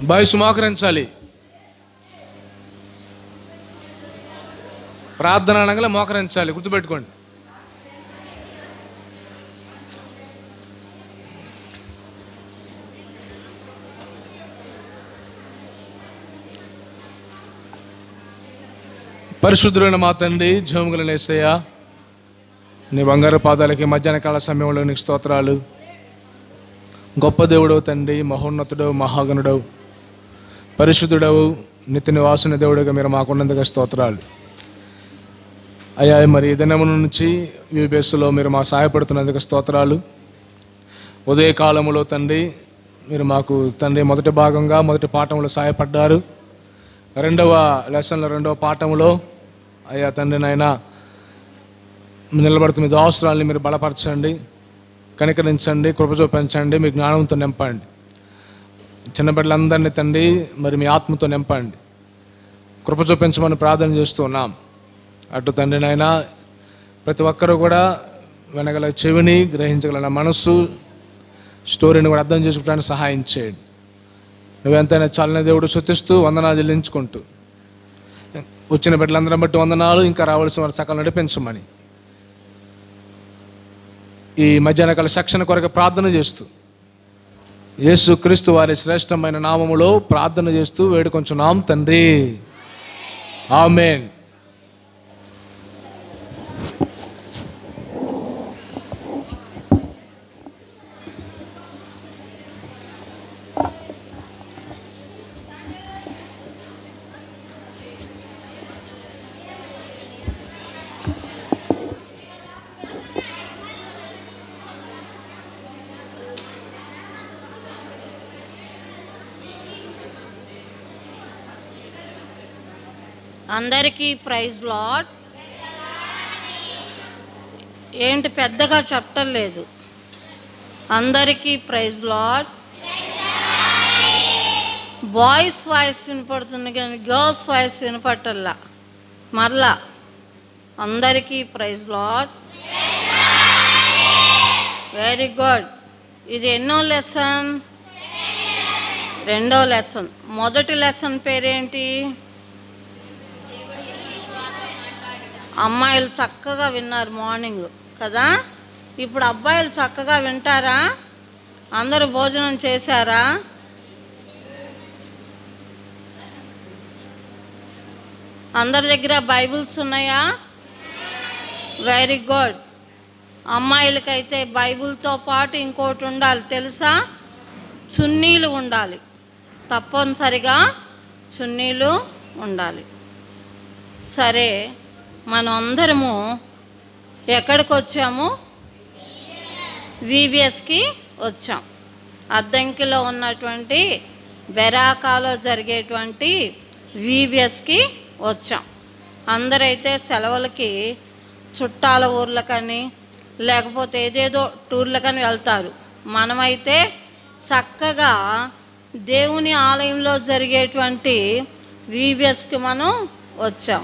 Boys మోకరించాలి. ప్రార్థన అనగానే మోకరించాలి, గుర్తుపెట్టుకోండి. పరిశుద్ధులైన మా తండ్రి, జీవముగల యేసయ్యా, నీ బంగారు పాదాలకి మధ్యాహ్న కాల సమయంలో నీకు స్తోత్రాలు. గొప్ప దేవుడవు తండ్రి, మహోన్నతుడవు, మహాగణుడవు, పరిశుద్ధుడవు, నిత్య నివాసుని దేవుడిగా మీరు మాకున్నందుకు స్తోత్రాలు అయ్యా. మరి ఈ దినము నుంచి యూబీఎస్లో మీరు మా సహాయపడుతున్నందుకు స్తోత్రాలు. ఉదయకాలములో తండ్రి మీరు మాకు తండ్రి మొదటి భాగంగా మొదటి పాఠంలో సహాయపడ్డారు. రెండవ లెసన్లో రెండవ పాఠంలో అయ్యా తండ్రి నాయన నిలబడుతున్న మీ దాసురాల్ని మీరు బలపరచండి, కనికరించండి, కృప చూపించండి, మీ జ్ఞానంతో నింపండి. చిన్న బిడ్డలందరినీ తండ్రి మరి మీ ఆత్మతో నింపండి, కృప చూపించమని ప్రార్థన చేస్తున్నాం. అటు తండ్రి నాయన ప్రతి ఒక్కరూ కూడా వినగల చెవిని, గ్రహించగల మనస్సు, స్టోరీని కూడా అర్థం చేసుకోవడానికి సహాయం చేయండి. నువ్వెంతైనా చాలని దేవుడు శుతిస్తూ వందనాలు చెల్లించుకుంటూ వచ్చిన బిడ్డలందరం బట్టి వందనాలు, ఇంకా రావాల్సిన వారి సకాలం నడిపించమని ఈ మధ్యాహ్న కాల శిక్షణ కొరకు ప్రార్థన చేస్తూ యేసు క్రీస్తు వారి శ్రేష్టమైన నామములో ప్రార్థన చేస్తూ వేడుకొంచున్నాం తండ్రి, ఆమేన్. అందరికీ ప్రైజ్ లార్డ్. ఏంటి పెద్దగా చెప్పలేదు? అందరికీ ప్రైజ్ లార్డ్. బాయ్స్ వాయిస్ వినపడుతుంది కానీ గర్ల్స్ వాయిస్ వినపట్టల్లా. మరలా అందరికీ ప్రైజ్ లార్డ్. Very good. ఇది ఎన్నో లెసన్? రెండో లెసన్. మొదటి లెసన్ పేరేంటి? అమ్మాయిలు చక్కగా విన్నారు మార్నింగ్ కదా. ఇప్పుడు అబ్బాయిలు చక్కగా వింటారా? అందరూ భోజనం చేశారా? అందరి దగ్గర బైబిల్స్ ఉన్నాయా? Very good. అమ్మాయిలకైతే బైబిల్తో పాటు ఇంకోటి ఉండాలి తెలుసా? చున్నీలు ఉండాలి, తప్పనిసరిగా చున్నీలు ఉండాలి. సరే, మనం అందరము ఎక్కడికి వచ్చాము? వీబీఎస్కి వచ్చాం. అద్దంకిలో ఉన్నటువంటి బెరాకాలో జరిగేటువంటి వీబీఎస్కి వచ్చాం. అందరైతే సెలవులకి చుట్టాల ఊర్లకని లేకపోతే ఏదేదో టూర్లకని వెళ్తారు. మనమైతే చక్కగా దేవుని ఆలయంలో జరిగేటువంటి వీబీఎస్కి మనం వచ్చాం.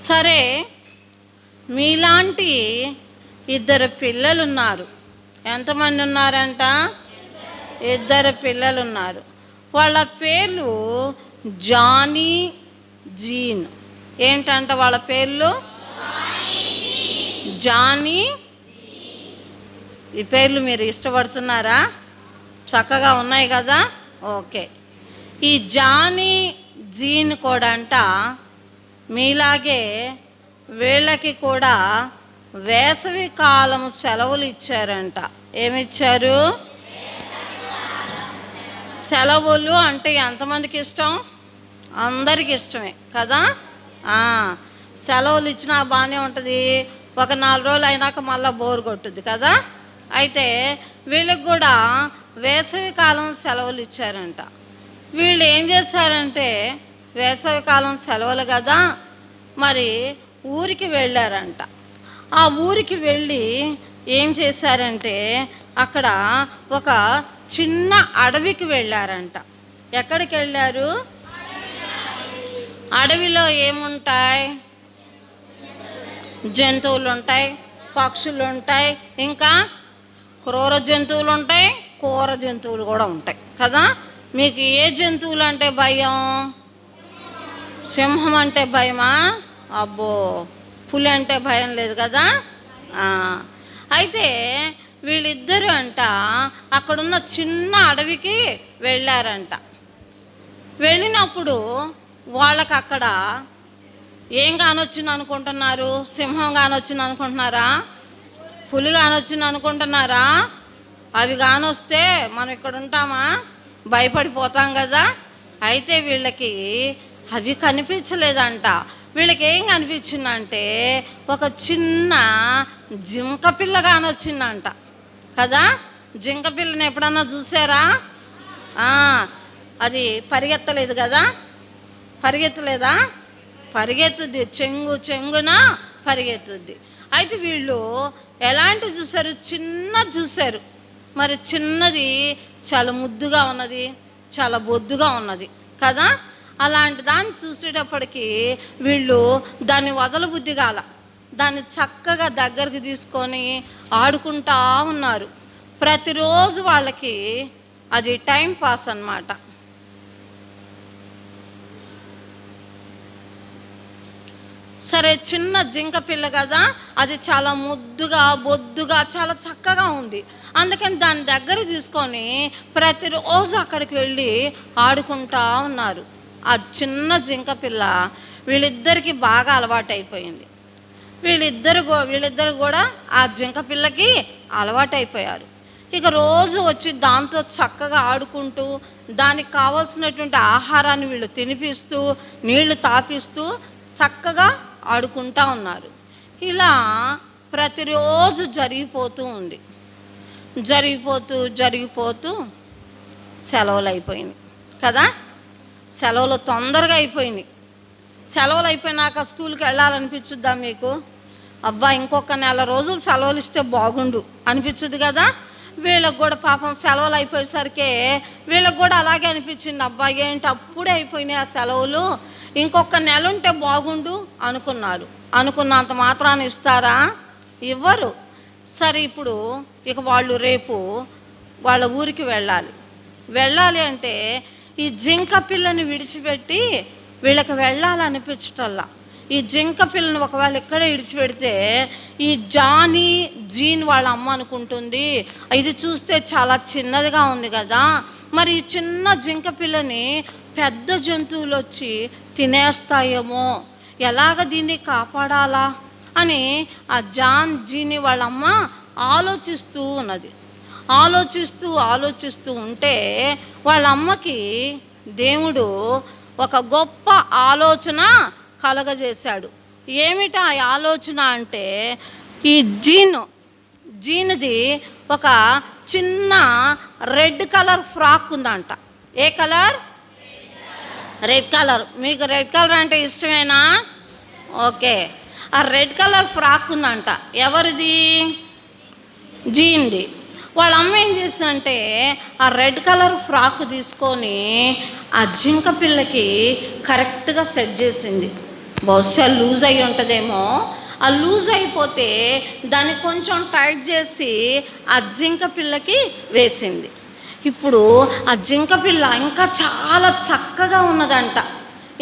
సరే, మీలాంటి ఇద్దరు పిల్లలు ఉన్నారు. ఎంతమంది ఉన్నారంట? ఇద్దరు పిల్లలు ఉన్నారు. వాళ్ళ పేర్లు జానీ, జీన్. ఏంటంట వాళ్ళ పేర్లు? జానీ. ఈ పేర్లు మీరు ఇష్టపడుతున్నారా? చక్కగా ఉన్నాయి కదా. ఓకే. ఈ జానీ, జీన్ కూడా అంట మీలాగే వీళ్ళకి కూడా వేసవి కాలం సెలవులు ఇచ్చారంట. ఏమిచ్చారు? సెలవులు. అంటే ఎంతమందికి ఇష్టం? అందరికి ఇష్టమే కదా. సెలవులు ఇచ్చినా బాగానే ఉంటుంది, ఒక 4 రోజులు అయినాక మళ్ళీ బోర్ కొట్టుద్ది కదా. అయితే వీళ్ళకి కూడా వేసవి కాలం సెలవులు ఇచ్చారంట. వీళ్ళు ఏం చేశారంటే వేసవికాలం సెలవులు కదా, మరి ఊరికి వెళ్ళారంట. ఆ ఊరికి వెళ్ళి ఏం చేశారంటే అక్కడ ఒక చిన్న అడవికి వెళ్ళారంట. ఎక్కడికి వెళ్ళారు? అడవిలో ఏముంటాయి? జంతువులు ఉంటాయి, పక్షులు ఉంటాయి, ఇంకా క్రూర జంతువులు ఉంటాయి, క్రూర జంతువులు కూడా ఉంటాయి కదా. మీకు ఏ జంతువులు అంటే భయం? సింహం అంటే భయమా? అబ్బో, పులి అంటే భయం లేదు కదా. అయితే వీళ్ళిద్దరూ అంట అక్కడున్న చిన్న అడవికి వెళ్ళారంట. వెళ్ళినప్పుడు వాళ్ళకి అక్కడ ఏం కానొచ్చింది అనుకుంటున్నారు? సింహం కానొచ్చింది అనుకుంటున్నారా? పులి కానొచ్చింది అనుకుంటున్నారా? అవి కానొస్తే మనం ఇక్కడ ఉంటామా? భయపడిపోతాం కదా. అయితే వీళ్ళకి అవి కనిపించలేదంట. వీళ్ళకి ఏం కనిపించిందంటే ఒక చిన్న జింక పిల్ల కానొచ్చిందంట కదా. జింక పిల్లని ఎప్పుడన్నా చూసారా? అది పరిగెత్తలేదు కదా. పరిగెత్తలేదా? పరిగెత్తుద్ది, చెంగున పరిగెత్తుద్ది. అయితే వీళ్ళు ఎలాంటి చూశారు? చిన్నది చూశారు. మరి చిన్నది చాలా ముద్దుగా ఉన్నది, చాలా బొద్దుగా ఉన్నది కదా. అలాంటి దాన్ని చూసేటప్పటికి వీళ్ళు దాన్ని వదలబుద్ధి కాల. దాన్ని చక్కగా దగ్గరికి తీసుకొని ఆడుకుంటా ఉన్నారు. ప్రతిరోజు వాళ్ళకి అది టైం పాస్ అన్నమాట. సరే, చిన్న జింక పిల్ల కదా, అది చాలా ముద్దుగా బొద్దుగా చాలా చక్కగా ఉంది. అందుకని దాని దగ్గర తీసుకొని ప్రతిరోజు అక్కడికి వెళ్ళి ఆడుకుంటా ఉన్నారు. ఆ చిన్న జింక పిల్ల వీళ్ళిద్దరికి బాగా అలవాటైపోయింది. వీళ్ళిద్దరు కూడా ఆ జింక పిల్లకి అలవాటైపోయారు. ఇక రోజు వచ్చి దాంతో చక్కగా ఆడుకుంటూ దానికి కావాల్సినటువంటి ఆహారాన్ని వీళ్ళు తినిపిస్తూ నీళ్లు తాపిస్తూ చక్కగా ఆడుకుంటా ఉన్నారు. ఇలా ప్రతిరోజు జరిగిపోతూ ఉంది. జరిగిపోతూ సెలవులు అయిపోయింది కదా. సెలవులు తొందరగా అయిపోయినాయి. సెలవులు అయిపోయినాక స్కూల్కి వెళ్ళాలనిపించుద్దా మీకు? అబ్బా, ఇంకొక నెల రోజులు సెలవులు ఇస్తే బాగుండు అనిపించుద్ది కదా. వీళ్ళకి కూడా పాపం సెలవులు అయిపోయేసరికి వీళ్ళకి కూడా అలాగే అనిపించింది. అబ్బా, ఏంటి అప్పుడే అయిపోయినాయి ఆ సెలవులు, ఇంకొక నెల ఉంటే బాగుండు అనుకున్నారు. అనుకున్నంత మాత్రాన్ని ఇస్తారా? ఇవ్వరు. సరే, ఇప్పుడు ఇక వాళ్ళు రేపు వాళ్ళ ఊరికి వెళ్ళాలి అంటే ఈ జింక పిల్లని విడిచిపెట్టి వీళ్ళకి వెళ్ళాలనిపించటల్లా. ఈ జింక పిల్లని ఒకవేళ ఇక్కడే విడిచిపెడితే ఈ జీన్ వాళ్ళ అమ్మ అనుకుంటుంది, ఇది చూస్తే చాలా చిన్నదిగా ఉంది కదా, మరి ఈ చిన్న జింక పిల్లని పెద్ద జంతువులు వచ్చి తినేస్తాయేమో, ఎలాగ దీన్ని కాపాడాలా అని ఆ జీని వాళ్ళమ్మ ఆలోచిస్తూ ఉన్నది. ఆలోచిస్తూ ఉంటే వాళ్ళ అమ్మకి దేవుడు ఒక గొప్ప ఆలోచన కలగజేశాడు. ఏమిటా ఆలోచన అంటే, ఈ జీన్ది ఒక చిన్న రెడ్ కలర్ ఫ్రాక్ ఉందంట. ఏ కలర్? Red colour. మీకు రెడ్ కలర్ అంటే ఇష్టమేనా? ఓకే. ఆ రెడ్ కలర్ ఫ్రాక్ ఉందంట. ఎవరిది? జీన్ది. వాళ్ళ అమ్మ ఏం చేసిందంటే ఆ రెడ్ కలర్ ఫ్రాక్ తీసుకొని ఆ జింక పిల్లకి కరెక్ట్గా సెట్ చేసింది. బహుశా లూజ్ అయి ఉంటుందేమో. ఆ లూజ్ అయిపోతే దాన్ని కొంచెం టైట్ చేసి ఆ జింక పిల్లకి వేసింది. ఇప్పుడు ఆ జింక పిల్ల ఇంకా చాలా చక్కగా ఉన్నదంట.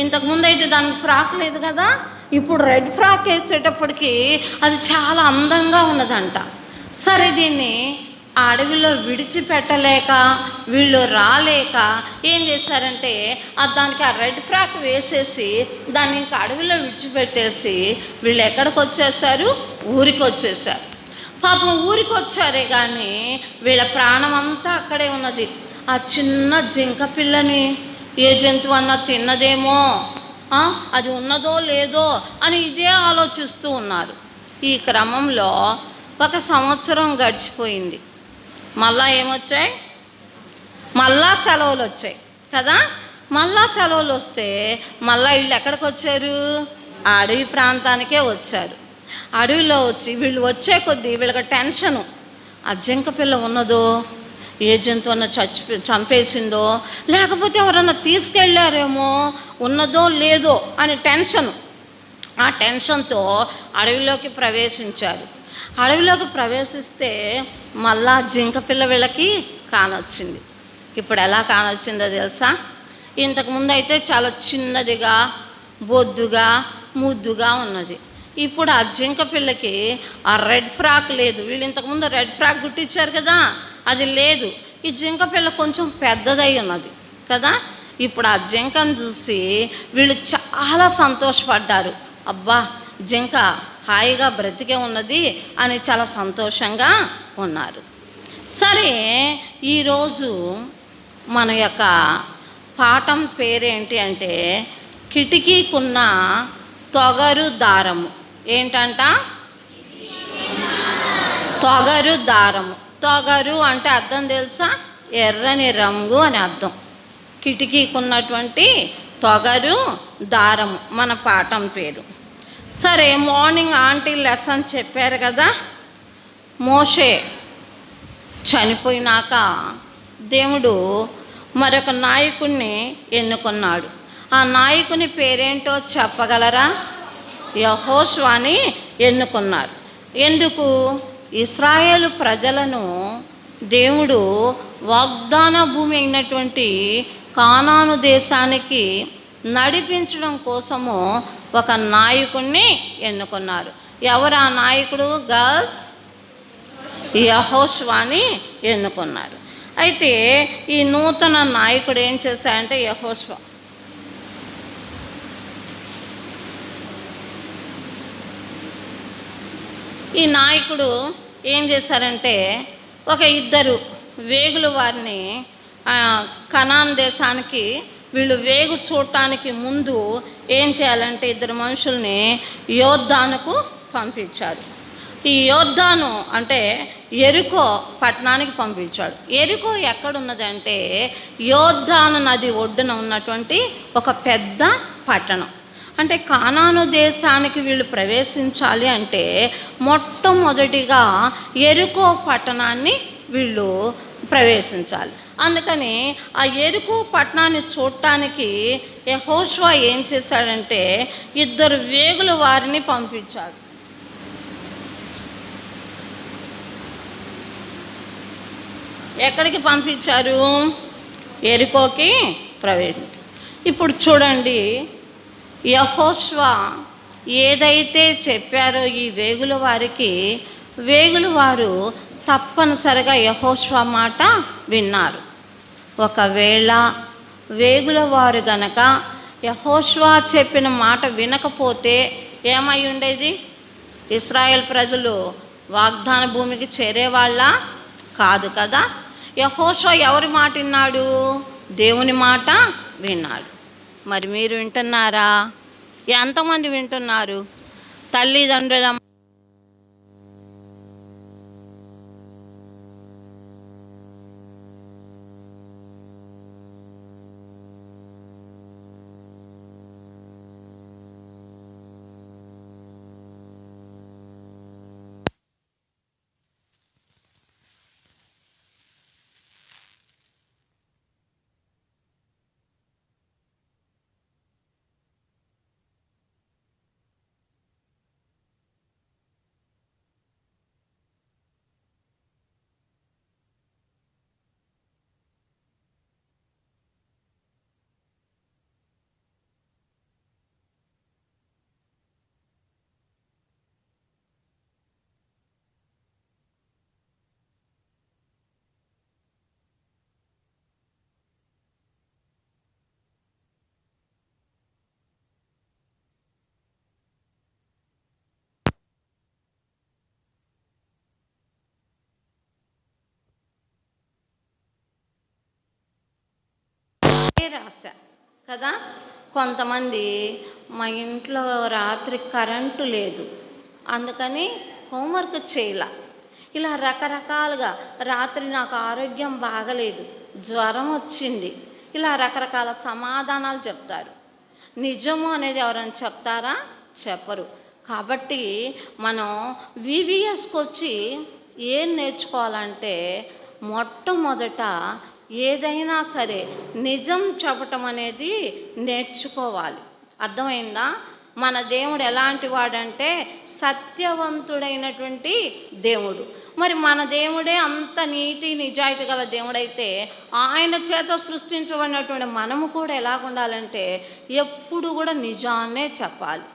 ఇంతకుముందు అయితే దానికి ఫ్రాక్ లేదు కదా, ఇప్పుడు రెడ్ ఫ్రాక్ వేసేటప్పటికి అది చాలా అందంగా ఉన్నదంట. సరే, దీన్ని ఆ అడవిలో విడిచిపెట్టలేక వీళ్ళు రాలేక ఏం చేశారంటే దానికి ఆ రెడ్ ఫ్రాక్ వేసేసి దాన్ని ఇంకా అడవిలో విడిచిపెట్టేసి వీళ్ళు ఎక్కడికి వచ్చేసారు? ఊరికి వచ్చేసారు. పాపం ఊరికి వచ్చారే కానీ వీళ్ళ ప్రాణం అంతా అక్కడే ఉన్నది. ఆ చిన్న జింక పిల్లని ఏ జంతువు అన్నా తిన్నదేమో, అది ఉన్నదో లేదో అని ఇదే ఆలోచిస్తూ ఉన్నారు. ఈ క్రమంలో 1 సంవత్సరం గడిచిపోయింది. మళ్ళా ఏమొచ్చాయి? మళ్ళా సెలవులు వచ్చాయి కదా. మళ్ళా సెలవులు వస్తే మళ్ళా వీళ్ళు ఎక్కడికి వచ్చారు? ఆ అడవి ప్రాంతానికే వచ్చారు. అడవిలో వచ్చి వీళ్ళు వచ్చే కొద్దీ వీళ్ళకి టెన్షను. ఆ జింక పిల్ల ఉన్నదో, ఏ జంతువు అన్న చంపేసిందో, లేకపోతే ఎవరన్నా తీసుకెళ్ళారేమో, ఉన్నదో లేదో అని టెన్షను. ఆ టెన్షన్తో అడవిలోకి ప్రవేశించారు. అడవిలోకి ప్రవేశిస్తే మళ్ళా జింక పిల్ల వీళ్ళకి కానొచ్చింది. ఇప్పుడు ఎలా కానొచ్చిందో తెలుసా? ఇంతకుముందు అయితే చాలా చిన్నదిగా, బొద్దుగా, ముద్దుగా ఉన్నది. ఇప్పుడు ఆ జింక పిల్లకి ఆ రెడ్ ఫ్రాక్ లేదు. వీళ్ళు ఇంతకుముందు రెడ్ ఫ్రాక్ కుట్టించారు కదా, అది లేదు. ఈ జింక పిల్ల కొంచెం పెద్దదై ఉన్నది కదా. ఇప్పుడు ఆ జింకను చూసి వీళ్ళు చాలా సంతోషపడ్డారు. అబ్బా, జింక హాయిగా బ్రతికే ఉన్నది అని చాలా సంతోషంగా ఉన్నారు. సరే, ఈరోజు మన యొక్క పాఠం పేరేంటి అంటే కిటికీకున్న తొగరు దారము. ఏంటంట? తొగరు దారము. తొగరు అంటే అర్థం తెలుసా? ఎర్రని రంగు అని అర్థం. కిటికీకున్నటువంటి తొగరు దారము మన పాఠం పేరు. సరే, మార్నింగ్ ఆంటీ లెసన్ చెప్పారు కదా. మోషే చనిపోయినాక దేవుడు మరొక నాయకుడిని ఎన్నుకున్నాడు. ఆ నాయకుని పేరేంటో చెప్పగలరా? యెహోషువని ఎన్నుకున్నారు. ఎందుకు? ఇశ్రాయేలు ప్రజలను దేవుడు వాగ్దాన భూమి అయినటువంటి కానాను దేశానికి నడిపించడం కోసము ఒక నాయకుడిని ఎన్నుకున్నారు. ఎవరు ఆ నాయకుడు? గర్ల్స్, యెహోషువని ఎన్నుకున్నారు. అయితే ఈ నూతన నాయకుడు ఏం చేశాడంటే యెహోషువ ఈ నాయకుడు ఏం చేశారంటే ఒక ఇద్దరు వేగుల వారిని కనాన్ దేశానికి వీళ్ళు వేగు చూడటానికి ముందు ఏం చేయాలంటే ఇద్దరు మనుషుల్ని యోర్దానుకు పంపించారు. ఈ యోర్దాను అంటే యెరికో పట్టణానికి పంపించాడు. యెరికో ఎక్కడున్నదంటే యోర్దాను నది ఒడ్డున ఉన్నటువంటి ఒక పెద్ద పట్టణం. అంటే కానాను దేశానికి వీళ్ళు ప్రవేశించాలి అంటే మొట్టమొదటిగా యెరికో పట్టణాన్ని వీళ్ళు ప్రవేశించాలి. అందుకని ఆ యెరికో పట్టణాన్ని చూడటానికి యెహోషువ ఏం చేశాడంటే ఇద్దరు వేగుల వారిని పంపించాడు. ఎక్కడికి పంపించారు? యెరికోకి ప్రవేశించారు. ఇప్పుడు చూడండి, యెహోషువ ఏదైతే చెప్పారో ఈ వేగుల వారికి, వేగుల వారు తప్పనిసరిగా యెహోషువ మాట విన్నారు. ఒకవేళ వేగుల వారు గనక యెహోషువ చెప్పిన మాట వినకపోతే ఏమై ఉండేది? ఇశ్రాయేల్ ప్రజలు వాగ్దాన భూమికి చేరేవాళ్ళ కాదు కదా. యెహోషువ ఎవరి మాట విన్నాడు? దేవుని మాట విన్నాడు. మరి మీరు వింటున్నారా? ఎంతమంది వింటున్నారు? తల్లిదండ్రుల రాశా కదా. కొంతమంది మా ఇంట్లో రాత్రి కరెంటు లేదు, అందుకని హోంవర్క్ చేయాల, ఇలా రకరకాలుగా, రాత్రి నాకు ఆరోగ్యం బాగలేదు, జ్వరం వచ్చింది, ఇలా రకరకాల సమాధానాలు చెప్తారు. నిజము అనేది ఎవరైనా చెప్తారా? చెప్పరు. కాబట్టి మనం వివిఎస్కి వచ్చి ఏం నేర్చుకోవాలంటే మొట్టమొదట ఏదైనా సరే నిజం చెప్పటం అనేది నేర్చుకోవాలి. అర్థమైందా? మన దేవుడు ఎలాంటి వాడంటే సత్యవంతుడైనటువంటి దేవుడు. మరి మన దేవుడే అంత నీతి నిజాయితీ గల దేవుడైతే ఆయన చేత సృష్టించబడినటువంటి మనము కూడా ఎలాగుండాలంటే ఎప్పుడు కూడా నిజాన్నే చెప్పాలి.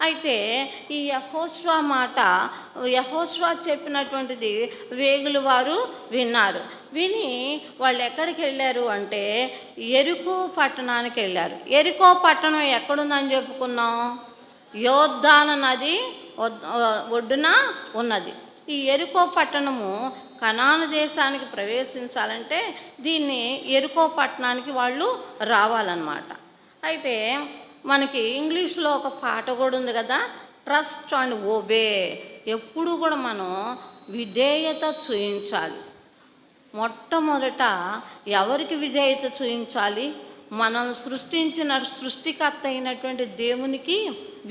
అయితే ఈ యెహోషువ మాట, యెహోషువ చెప్పినటువంటిది వేగులు వారు విన్నారు. విని వాళ్ళు ఎక్కడికి వెళ్ళారు అంటే యెరికో పట్టణానికి వెళ్ళారు. యెరికో పట్టణం ఎక్కడుందని చెప్పుకున్నాం? యోర్దాను నది ఒడ్డున ఉన్నది. ఈ యెరికో పట్టణము కనాను దేశానికి ప్రవేశించాలంటే దీన్ని యెరికో పట్టణానికి వాళ్ళు రావాలన్నమాట. అయితే మనకి ఇంగ్లీష్లో ఒక పాట కూడా ఉంది కదా, ట్రస్ట్ అండ్ ఓబే. ఎప్పుడు కూడా మనం విధేయత చూయించాలి. మొట్టమొదట ఎవరికి విధేయత చూయించాలి? మనం సృష్టించిన సృష్టికర్త అయినటువంటి దేవునికి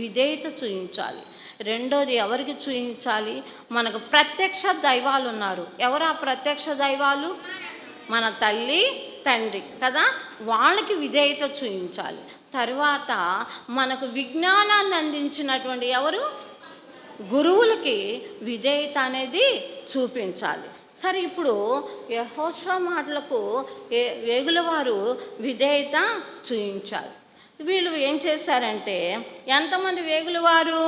విధేయత చూయించాలి. రెండోది ఎవరికి చూయించాలి? మనకు ప్రత్యక్ష దైవాలు ఉన్నారు. ఎవరు ఆ ప్రత్యక్ష దైవాలు? మన తల్లి తండ్రి కదా, వాళ్ళకి విధేయత చూయించాలి. తర్వాత మనకు విజ్ఞానాన్ని అందించినటువంటి ఎవరు? గురువులకి విధేయత అనేది చూపించాలి. సరే, ఇప్పుడు యెహోషువ మాటలకు వేగుల వారు విధేయత చూయించారు. వీళ్ళు ఏం చేశారంటే, ఎంతమంది వేగుల వారు?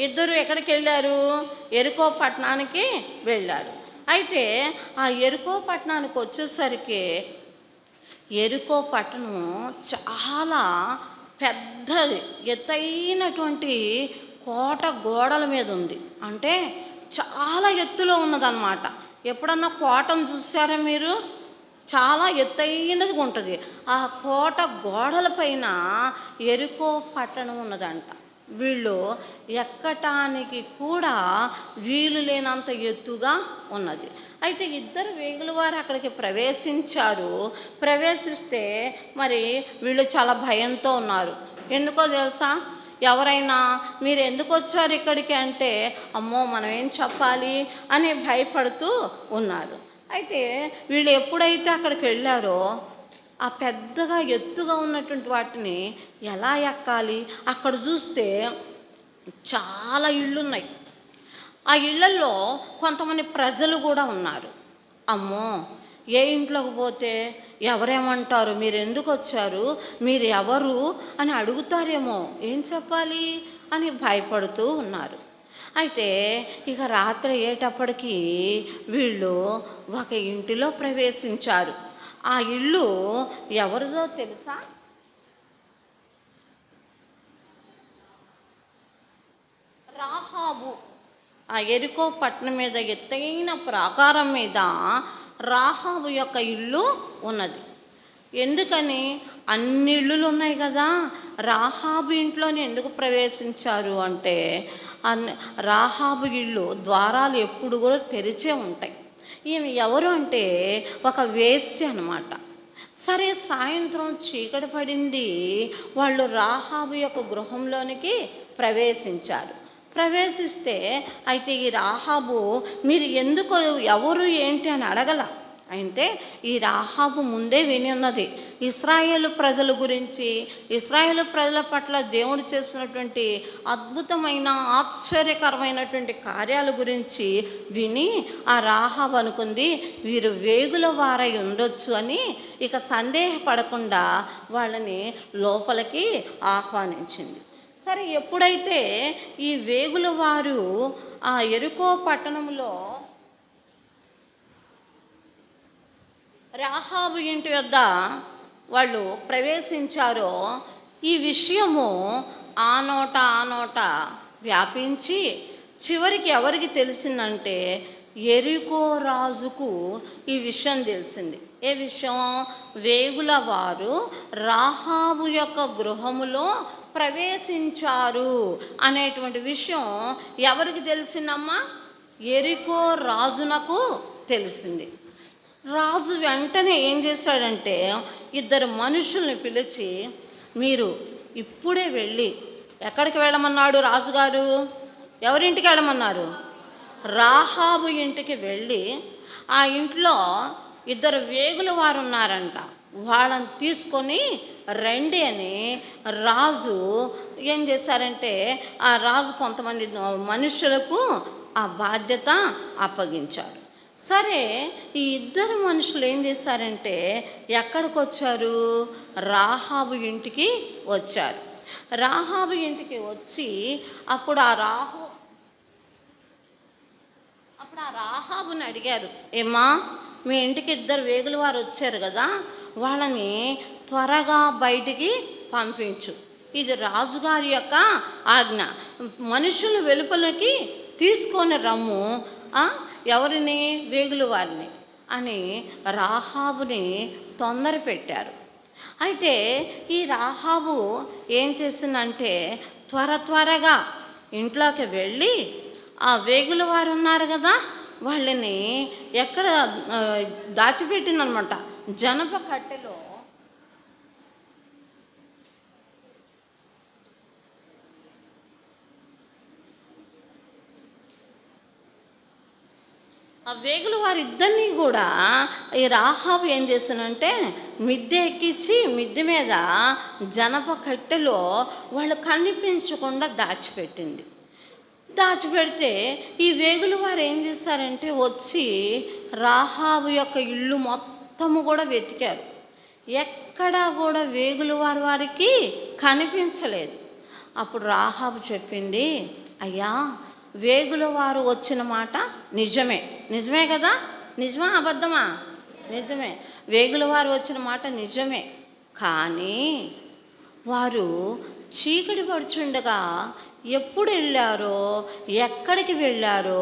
ఇద్దరు ఎక్కడికి వెళ్ళారు? యెరికో పట్టణానికి వెళ్ళారు. అయితే ఆ యెరికో పట్టణానికి వచ్చేసరికి యెరికో పట్టణం చాలా పెద్దది, ఎత్తైనటువంటి కోట గోడల మీద ఉంది. అంటే చాలా ఎత్తులో ఉన్నదన్నమాట. ఎప్పుడన్నా కోటను చూసారా మీరు? చాలా ఎత్తైనది ఉంటుంది. ఆ కోట గోడల పైన యెరికో పట్టణం ఉన్నదంట. వీళ్ళు ఎక్కటానికి కూడా వీలు లేనంత ఎత్తుగా ఉన్నది. అయితే ఇద్దరు వేగుల వారు అక్కడికి ప్రవేశించారు. ప్రవేశిస్తే మరి వీళ్ళు చాలా భయంతో ఉన్నారు. ఎందుకో తెలుసా? ఎవరైనా మీరు ఎందుకు వచ్చారు ఇక్కడికి అంటే, అమ్మో మనం ఏం చెప్పాలి అని భయపడుతూ ఉన్నారు. అయితే వీళ్ళు ఎప్పుడైతే అక్కడికి వెళ్ళారో ఆ పెద్దగా ఎత్తుగా ఉన్నటువంటి వాటిని ఎలా ఎక్కాలి? అక్కడ చూస్తే చాలా ఇళ్ళు ఉన్నాయి. ఆ ఇళ్లలో కొంతమంది ప్రజలు కూడా ఉన్నారు. అమ్మో, ఏ ఇంట్లోకి పోతే ఎవరేమంటారు, మీరు ఎందుకు వచ్చారు, మీరు ఎవరు అని అడుగుతారేమో, ఏం చెప్పాలి అని భయపడుతూ ఉన్నారు. అయితే ఇక రాత్రి అయ్యేటప్పటికీ వీళ్ళు ఒక ఇంటిలో ప్రవేశించారు. ఆ ఇల్లు ఎవరిదో తెలుసా? రాహాబు. ఆ యెరికో పట్టణం మీద ఎత్తైన ప్రాకారం మీద రాహాబు యొక్క ఇల్లు ఉన్నది. ఎందుకని? అన్ని ఇళ్ళు ఉన్నాయి కదా, రాహాబు ఇంట్లోనే ఎందుకు ప్రవేశించారు అంటే, రాహాబు ఇల్లు ద్వారాలు ఎప్పుడు కూడా తెరిచే ఉంటాయి. ఈమె ఎవరు అంటే ఒక వేశ్య అన్నమాట. సరే, సాయంత్రం చీకటి పడింది. వాళ్ళు రాహాబు యొక్క గృహంలోనికి ప్రవేశించారు. ప్రవేశిస్తే అయితే ఈ రాహాబు మీరు ఎందుకు, ఎవరు ఏంటి అని అడగల. అంటే ఈ రాహాబు ముందే విని ఉన్నది ఇశ్రాయేలు ప్రజల గురించి, ఇశ్రాయేలు ప్రజల పట్ల దేవుడు చేసినటువంటి అద్భుతమైన ఆశ్చర్యకరమైనటువంటి కార్యాల గురించి విని ఆ రాహాబు అనుకుంది వీరు వేగుల వారై ఉండొచ్చు అని. ఇక సందేహపడకుండా వాళ్ళని లోపలికి ఆహ్వానించింది. సరే, ఎప్పుడైతే ఈ వేగుల వారు ఆ యెరికో పట్టణంలో రాహాబు ఇంటి వద్ద వాళ్ళు ప్రవేశించారో, ఈ విషయము ఆ నోట వ్యాపించి చివరికి ఎవరికి తెలిసిందంటే యెరికో రాజుకు ఈ విషయం తెలిసింది. ఏ విషయం? వేగుల వారు రాహాబు యొక్క గృహములో ప్రవేశించారు అనేటువంటి విషయం ఎవరికి తెలిసిందమ్మా? యెరికో రాజునకు తెలిసింది. రాజు వెంటనే ఏం చేశాడంటే ఇద్దరు మనుషుల్ని పిలిచి, మీరు ఇప్పుడే వెళ్ళి, ఎక్కడికి వెళ్ళమన్నాడు రాజుగారు? ఎవరింటికి వెళ్ళమన్నారు? రాహాబు ఇంటికి వెళ్ళి ఆ ఇంట్లో ఇద్దరు వేగుల వారు ఉన్నారంట. వాళ్ళని తీసుకొని రండి అని రాజు ఏం చేశారంటే, ఆ రాజు కొంతమంది మనుషులకు ఆ బాధ్యత అప్పగించారు. సరే, ఈ ఇద్దరు మనుషులు ఏం చేశారంటే ఎక్కడికి వచ్చారు? రాహాబు ఇంటికి వచ్చారు. రాహాబు ఇంటికి వచ్చి అప్పుడు ఆ రాహాబుని అడిగారు, ఏమ్మా, మీ ఇంటికి ఇద్దరు వేగుల వారు వచ్చారు కదా, వాళ్ళని త్వరగా బయటికి పంపించు. ఇది రాజుగారి యొక్క ఆజ్ఞ. మనుషులు వెలుపలకి తీసుకొని రమ్ము, ఎవరిని? వేగుల వారిని అని రాహాబుని తొందర పెట్టారు. అయితే ఈ రాహాబు ఏం చేసిందంటే త్వరగా ఇంట్లోకి వెళ్ళి ఆ వేగుల వారు ఉన్నారు కదా, వాళ్ళని ఎక్కడ దాచిపెట్టిందనమాట, జనప కట్టెలో. ఆ వేగుల వారిద్దరినీ కూడా ఈ రాహాబు ఏం చేశానంటే మిద్దె ఎక్కించి మిద్దె మీద జనప కట్టెలో వాళ్ళు కనిపించకుండా దాచిపెట్టింది. దాచిపెడితే ఈ వేగుల వారు ఏం చేశారంటే వచ్చి రాహాబు యొక్క ఇల్లు మొత్తము కూడా వెతికారు. ఎక్కడా కూడా వేగుల వారికి కనిపించలేదు. అప్పుడు రాహాబు చెప్పింది, అయ్యా, వేగుల వారు వచ్చిన మాట నిజమే కదా? నిజమా అబద్ధమా? నిజమే. వేగుల వారు వచ్చిన మాట నిజమే. కానీ వారు చీకటి పడుచుండగా ఎప్పుడు వెళ్ళారో ఎక్కడికి వెళ్ళారో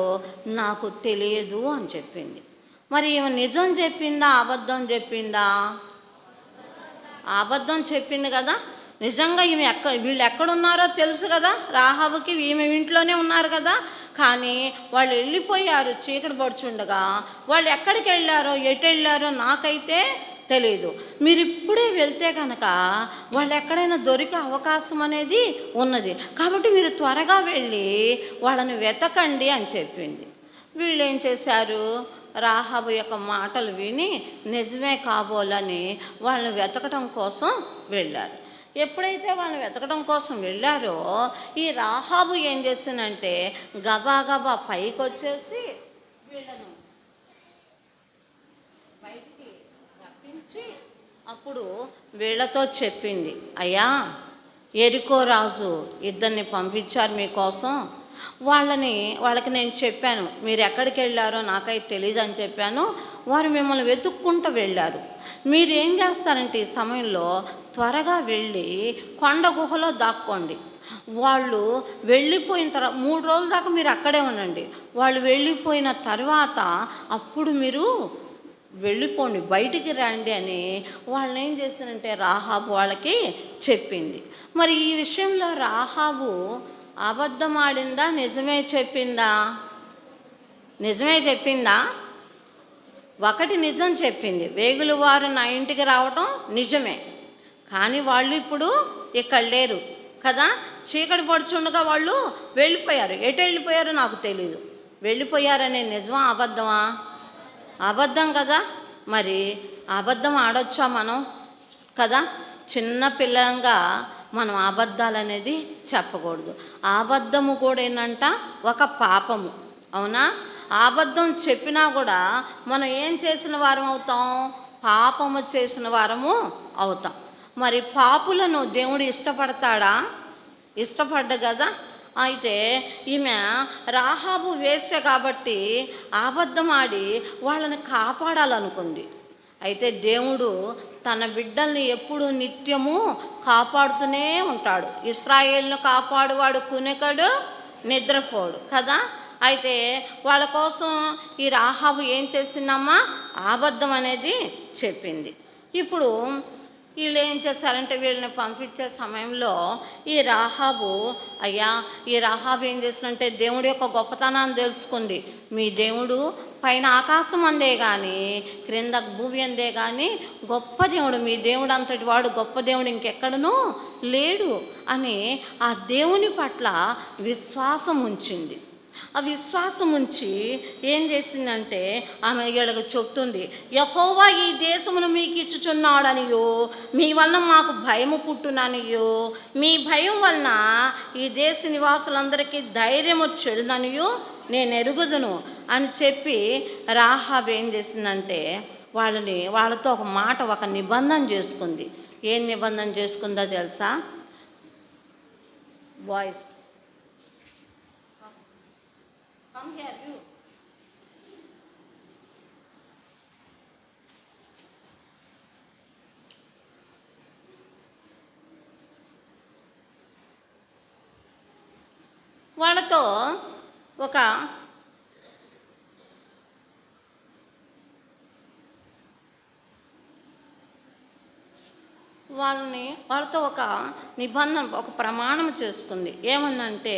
నాకు తెలియదు అని చెప్పింది. మరి ఈమె నిజం చెప్పిందా అబద్ధం చెప్పిందా? అబద్ధం చెప్పింది కదా. నిజంగా వీళ్ళు ఎక్కడున్నారో తెలుసు కదా రాహాబుకి, ఈమె ఇంట్లోనే ఉన్నారు కదా. కానీ వాళ్ళు వెళ్ళిపోయారు చీకటి పడుచుండగా. వాళ్ళు ఎక్కడికి వెళ్ళారో ఎటు వెళ్ళారో నాకైతే తెలీదు. మీరు ఇప్పుడే వెళ్తే కనుక వాళ్ళు ఎక్కడైనా దొరికే అవకాశం అనేది ఉన్నది. కాబట్టి మీరు త్వరగా వెళ్ళి వాళ్ళని వెతకండి అని చెప్పింది. వీళ్ళు ఏం చేశారు? రాహాబు యొక్క మాటలు విని నిజమే కాబోలని వాళ్ళని వెతకడం కోసం వెళ్ళారు. ఎప్పుడైతే వాళ్ళని వెతకడం కోసం వెళ్ళారో ఈ రాహాబు ఏం చేసిందంటే గబా పైకి వచ్చేసి వీళ్ళను బయటికి రప్పించి అప్పుడు వీళ్ళతో చెప్పింది, అయ్యా, ఎరికో రాజు ఇద్దరిని పంపించారు మీకోసం. వాళ్ళకి నేను చెప్పాను, మీరు ఎక్కడికి వెళ్ళారో నాకైతే తెలియదు అని చెప్పాను. వారు మిమ్మల్ని వెతుక్కుంటూ వెళ్ళారు. మీరు ఏం చేస్తారంటే ఈ సమయంలో త్వరగా వెళ్ళి కొండ గుహలో దాక్కోండి. వాళ్ళు వెళ్ళిపోయిన తర్వాత 3 రోజుల దాకా మీరు అక్కడే ఉండండి. వాళ్ళు వెళ్ళిపోయిన తర్వాత అప్పుడు మీరు వెళ్ళిపోండి, బయటికి రండి అని వాళ్ళని ఏం చేశారంటే రాహాబు వాళ్ళకి చెప్పింది. మరి ఈ విషయంలో రాహాబు అబద్ధం ఆడిందా నిజమే చెప్పిందా? నిజమే చెప్పిందా? ఒకటి నిజం చెప్పింది, వేగుల వారు నా ఇంటికి రావటం నిజమే. కానీ వాళ్ళు ఇప్పుడు ఇక్కడ లేరు కదా, చీకటి పడుచుండగా వాళ్ళు వెళ్ళిపోయారు. ఎటు వెళ్ళిపోయారో నాకు తెలీదు. వెళ్ళిపోయారనే నిజమా అబద్ధమా? అబద్ధం కదా. మరి అబద్ధం ఆడొచ్చా మనం కదా? చిన్న పిల్లంగా మనం అబద్ధాలు అనేది చెప్పకూడదు. అబద్ధము కూడా ఏంటంట ఒక పాపము, అవునా? అబద్ధం చెప్పినా కూడా మనం ఏం చేసిన వారం అవుతాం? పాపము చేసిన వారము అవుతాం. మరి పాపులను దేవుడు ఇష్టపడతాడా? ఇష్టపడ్డ కదా. అయితే ఈమె రాహాబు వేశ్య కాబట్టి అబద్ధం ఆడి వాళ్ళని కాపాడాలనుకుంది. అయితే దేవుడు తన బిడ్డల్ని ఎప్పుడూ నిత్యము కాపాడుతూనే ఉంటాడు. ఇశ్రాయేలును కాపాడువాడు కునెకడు నిద్రపోడు కదా. అయితే వాళ్ళ కోసం ఈ రాహాబు ఏం చేసిందమ్మా? అబద్ధం అనేది చెప్పింది. ఇప్పుడు వీళ్ళు ఏం చేశారంటే వీళ్ళని పంపించే సమయంలో ఈ రాహాబు, అయ్యా, ఈ రాహాబు ఏం చేసిందంటే దేవుడి యొక్క గొప్పతనాన్ని తెలుసుకుంది. మీ దేవుడు పైన ఆకాశం అందే కానీ క్రింద భూమి అందే కానీ గొప్ప దేవుడు, మీ దేవుడు అంతటి వాడు గొప్ప దేవుడు ఇంకెక్కడనూ లేడు అని ఆ దేవుని పట్ల విశ్వాసం ఉంచింది. ఆ విశ్వాసం ఉంచి ఏం చేసిందంటే ఆమె వీళ్ళకి చెప్తుంది, యెహోవా ఈ దేశమును మీకు ఇచ్చుచున్నాడనియో, మీ వలన మాకు భయము పుట్టుననియో, మీ భయం వలన ఈ దేశ నివాసులందరికీ ధైర్యం వచ్చేదనియో నేను ఎరుగుదును అని చెప్పి రాహాబు ఏం చేసిందంటే వాళ్ళతో ఒక మాట, ఒక నిబంధన చేసుకుంది. ఏం నిబంధన చేసుకుందో తెలుసా? Boys come here you. వాళ్ళతో ఒక వాళ్ళతో ఒక నిబంధన, ఒక ప్రమాణం చేసుకుంది. ఏమన్నంటే,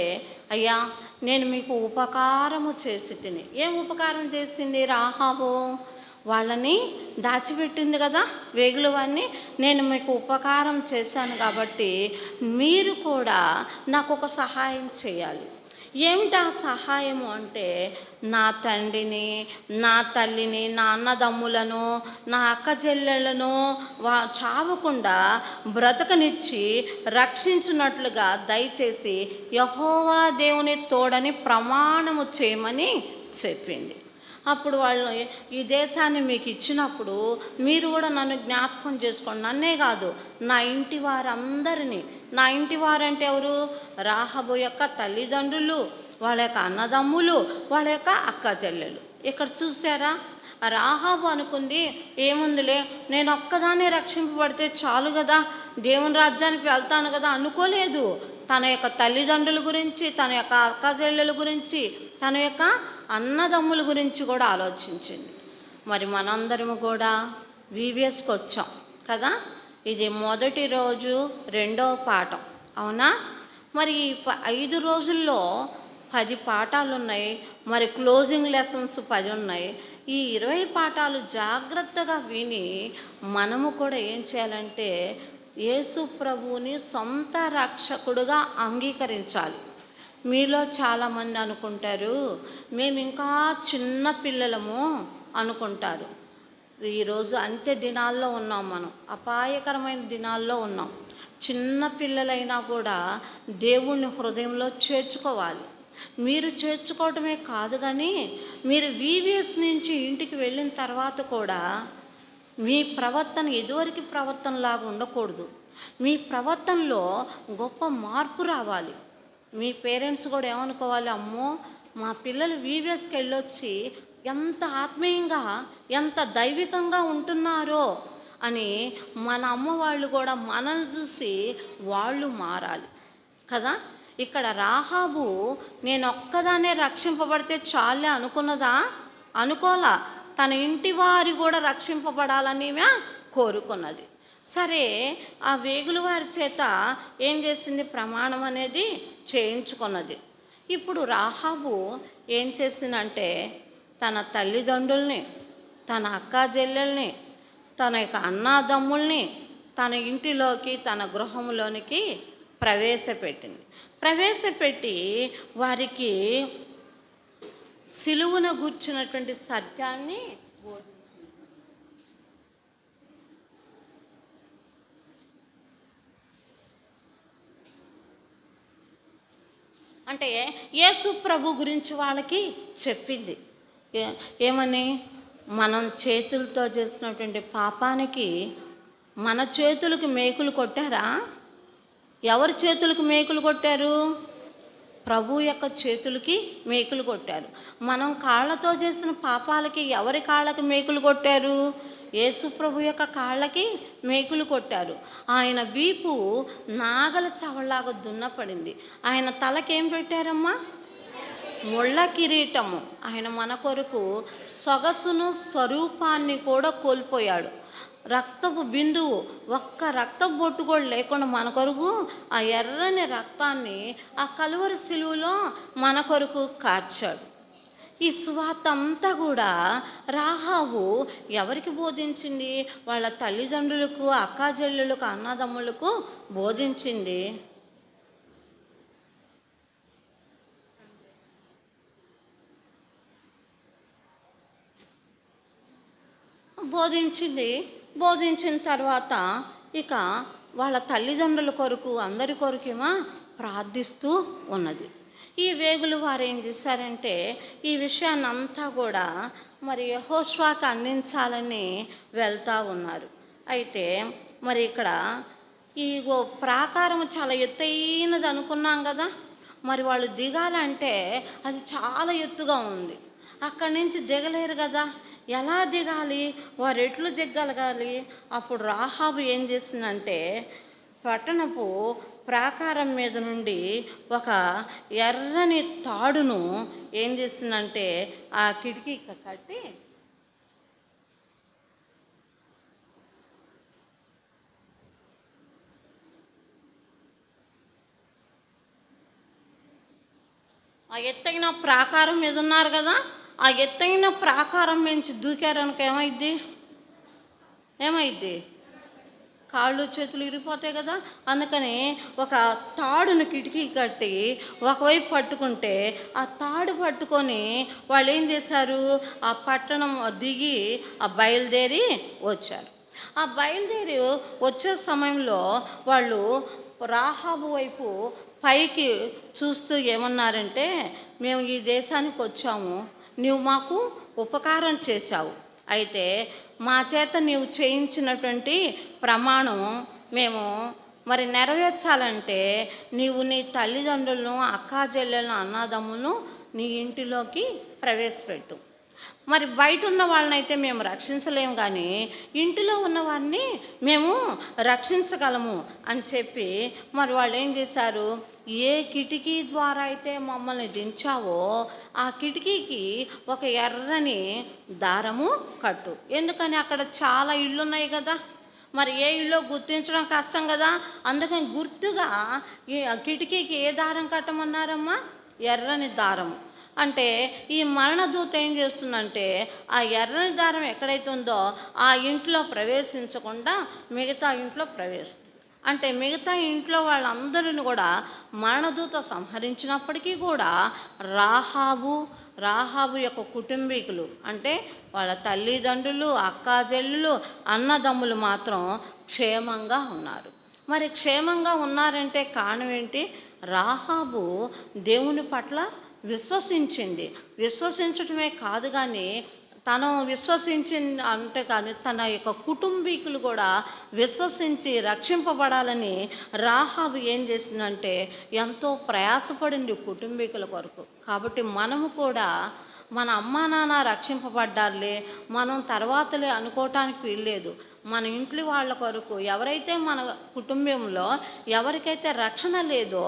అయ్యా నేను మీకు ఉపకారము చేసి తిని. ఏం ఉపకారం చేసింది రాహాబు? వాళ్ళని దాచిపెట్టింది కదా వేగుల వారిని. నేను మీకు ఉపకారం చేశాను కాబట్టి మీరు కూడా నాకు ఒక సహాయం చేయాలి. ఏమిటా సహాయము అంటే, నా తండ్రిని, నా తల్లిని, నా అన్నదమ్ములను, నా అక్క చెల్లెళ్ళను చావకుండా బ్రతకనిచ్చి రక్షించున్నట్లుగా దయచేసి యెహోవా దేవుని తోడని ప్రమాణము చేయమని చెప్పింది. అప్పుడు వాళ్ళు ఈ దేశాన్ని మీకు ఇచ్చినప్పుడు మీరు కూడా నన్ను జ్ఞాపకం చేసుకోండి. నన్నే కాదు, నా ఇంటి వారందరినీ. నా ఇంటి వారంటే ఎవరు? రాహాబు యొక్క తల్లిదండ్రులు, వాళ్ళ యొక్క అన్నదమ్ములు, వాళ్ళ యొక్క అక్క చెల్లెలు. ఇక్కడ చూసారా, రాహాబు అనుకుంది, ఏముందిలే నేను ఒక్కదాన్నే రక్షింపబడితే చాలు కదా, దేవుని రాజ్యానికి వెళ్తాను కదా అనుకోలేదు. తన యొక్క తల్లిదండ్రుల గురించి, తన యొక్క అక్క చెల్లెల గురించి, తన యొక్క అన్నదమ్ముల గురించి కూడా ఆలోచించింది. మరి మనందరము కూడా వీవిఎస్కి వచ్చాం కదా. ఇది మొదటి రోజు 2వ పాఠం, అవునా? మరి ఈ 5 రోజుల్లో 10 పాఠాలు ఉన్నాయి. మరి క్లోజింగ్ లెసన్స్ 10 ఉన్నాయి. ఈ 20 పాఠాలు జాగ్రత్తగా విని మనము కూడా ఏం చేయాలంటే యేసు ప్రభువుని సొంత రక్షకుడుగా అంగీకరించాలి. మీలో చాలామంది అనుకుంటారు, మేము ఇంకా చిన్న పిల్లలము అనుకుంటారు. ఈరోజు అంత్య దినాల్లో ఉన్నాం, మనం అపాయకరమైన దినాల్లో ఉన్నాం. చిన్న పిల్లలైనా కూడా దేవుణ్ణి హృదయంలో చేర్చుకోవాలి. మీరు చేర్చుకోవటమే కాదు, కానీ మీరు వీవిఎస్ నుంచి ఇంటికి వెళ్ళిన తర్వాత కూడా మీ ప్రవర్తన ఎదువరికి ప్రవర్తనలాగా ఉండకూడదు. మీ ప్రవర్తనలో గొప్ప మార్పు రావాలి. మీ పేరెంట్స్ కూడా ఏమనుకోవాలి, అమ్మో మా పిల్లలు వీవిఎస్కి వెళ్ళొచ్చి ఎంత ఆత్మీయంగా, ఎంత దైవికంగా ఉంటున్నారో అని మన అమ్మ వాళ్ళు కూడా మనల్ని చూసి వాళ్ళు మారాలి కదా. ఇక్కడ రాహాబు నేను ఒక్కదానే రక్షింపబడితే చాలే అనుకున్నదా? అనుకోలా. తన ఇంటి వారి కూడా రక్షింపబడాలని కోరుకున్నది. సరే, ఆ వేగుల వారి చేత ఏం చేసింది? ప్రమాణం అనేది చేయించుకున్నది. ఇప్పుడు రాహాబు ఏం చేసిందంటే తన తల్లిదండ్రుల్ని, తన అక్కా చెల్లెల్ని, తన యొక్క అన్నాదమ్ముల్ని తన ఇంటిలోకి, తన గృహంలోనికి ప్రవేశపెట్టి వారికి సిలువన గూర్చినటువంటి సత్యాన్ని బోధించింది. అంటే యేసు ప్రభు గురించి వాళ్ళకి చెప్పింది. ఏమని? మనం చేతులతో చేసినటువంటి పాపానికి మన చేతులకు మేకులు కొట్టారా? ఎవరి చేతులకు మేకులు కొట్టారు? ప్రభు యొక్క చేతులకి మేకులు కొట్టారు. మనం కాళ్ళతో చేసిన పాపాలకి ఎవరి కాళ్ళకి మేకులు కొట్టారు? యేసు ప్రభు యొక్క కాళ్ళకి మేకులు కొట్టారు. ఆయన వీపు నాగల చవలాగా దున్నపడింది. ఆయన తలకేం పెట్టారమ్మా? ముళ్ళ కిరీటము. ఆయన మన కొరకు సొగసును, స్వరూపాన్ని కూడా కోల్పోయాడు. రక్తపు బిందువు, ఒక్క రక్తపు బొట్టు కూడా లేకుండా మన కొరకు ఆ ఎర్రని రక్తాన్ని ఆ కలువరి సిలువలో మన కొరకు కార్చాడు. ఈ సువార్త అంతా కూడా రాహాబు ఎవరికి బోధించింది? వాళ్ళ తల్లిదండ్రులకు, అక్కాచెల్లెళ్ళకు, అన్నదమ్ములకు బోధించింది. బోధించింది. బోధించిన తర్వాత ఇక వాళ్ళ తల్లిదండ్రుల కొరకు అందరి కొరకేమో ప్రార్థిస్తూ ఉన్నది. ఈ వేగులు వారు ఏం చేశారంటే ఈ విషయాన్ని అంతా కూడా మరి యెహోషువకు అందించాలని వెళ్తూ ఉన్నారు. అయితే మరి ఇక్కడ ఈ ప్రాకారం చాలా ఎత్తైనది అనుకున్నాం కదా. మరి వాళ్ళు దిగాలంటే అది చాలా ఎత్తుగా ఉంది. అక్కడి నుంచి దిగలేరు కదా. ఎలా దిగాలి? వారు ఎట్లు దిగలగాలి? అప్పుడు రాహాబు ఏం చేసిందంటే పట్టణపు ప్రాకారం మీద నుండి ఒక ఎర్రని తాడును ఏం చేసిందంటే ఆ కిటికీకి కట్టి ఆ ఎత్తైన ప్రాకారం మీద ఉన్నారు కదా. ఆ ఎత్తైన ప్రాకారం నుంచి దూకారనుక ఏమైద్ది? కాళ్ళు చేతులు ఇరిగిపోతాయి కదా. అందుకని ఒక తాడును కిటికీ కట్టి ఒకవైపు పట్టుకుంటే ఆ తాడు పట్టుకొని వాళ్ళు ఏం చేశారు, ఆ పట్టణం దిగి ఆ బయలుదేరి వచ్చారు. ఆ బయలుదేరి వచ్చే సమయంలో వాళ్ళు రాహాబు వైపు పైకి చూస్తూ ఏమన్నారంటే, మేము ఈ దేశానికి వచ్చాము, నీవు మాకు ఉపకారం చేశావు. అయితే మా చేత నీవు చేయించినటువంటి ప్రమాణం మేము మరి నెరవేర్చాలంటే నీవు నీ తల్లిదండ్రులను, అక్కా చెల్లెలను, అన్నదమ్ములను నీ ఇంటిలోకి ప్రవేశపెట్టు. మరి బయట ఉన్న వాళ్ళనైతే మేము రక్షించలేము, కానీ ఇంటిలో ఉన్న వారిని మేము రక్షించగలము అని చెప్పి మరి వాళ్ళు ఏం చేశారు, ఏ కిటికీ ద్వారా అయితే మమ్మల్ని దించావో ఆ కిటికీకి ఒక ఎర్రని దారము కట్టు. ఎందుకని అక్కడ చాలా ఇళ్ళు ఉన్నాయి కదా. మరి ఏ ఇళ్ళో గుర్తించడం కష్టం కదా. అందుకని గుర్తుగా ఈ కిటికీకి ఏ దారం కట్టమన్నారమ్మా? ఎర్రని దారం. అంటే ఈ మరణదూత ఏం చేస్తుందంటే ఆ ఎర్రని దారం ఎక్కడైతే ఉందో ఆ ఇంట్లో ప్రవేశించకుండా మిగతా ఇంట్లో ప్రవేశిస్తుంది. అంటే మిగతా ఇంట్లో వాళ్ళందరిని కూడా మరణదూత సంహరించినప్పటికీ కూడా రాహాబు యొక్క కుటుంబీకులు అంటే వాళ్ళ తల్లిదండ్రులు, అక్కా చెల్లెలు, అన్నదమ్ములు మాత్రం క్షేమంగా ఉన్నారు. మరి క్షేమంగా ఉన్నారంటే కారణం ఏంటి? రాహాబు దేవుని పట్ల విశ్వసించటమే కాదు, కానీ తను విశ్వసించింది అంటే కానీ తన యొక్క కుటుంబీకులు కూడా విశ్వసించి రక్షింపబడాలని రాహాబు ఏం చేసిందంటే ఎంతో ప్రయాసపడింది కుటుంబీకుల కొరకు. కాబట్టి మనము కూడా మన అమ్మా నాన్న రక్షింపబడ్డారులే, మనం తర్వాతలే అనుకోవటానికి వీల్లేదు. మన ఇంట్లో వాళ్ళ కొరకు ఎవరైతే మన కుటుంబంలో ఎవరికైతే రక్షణ లేదో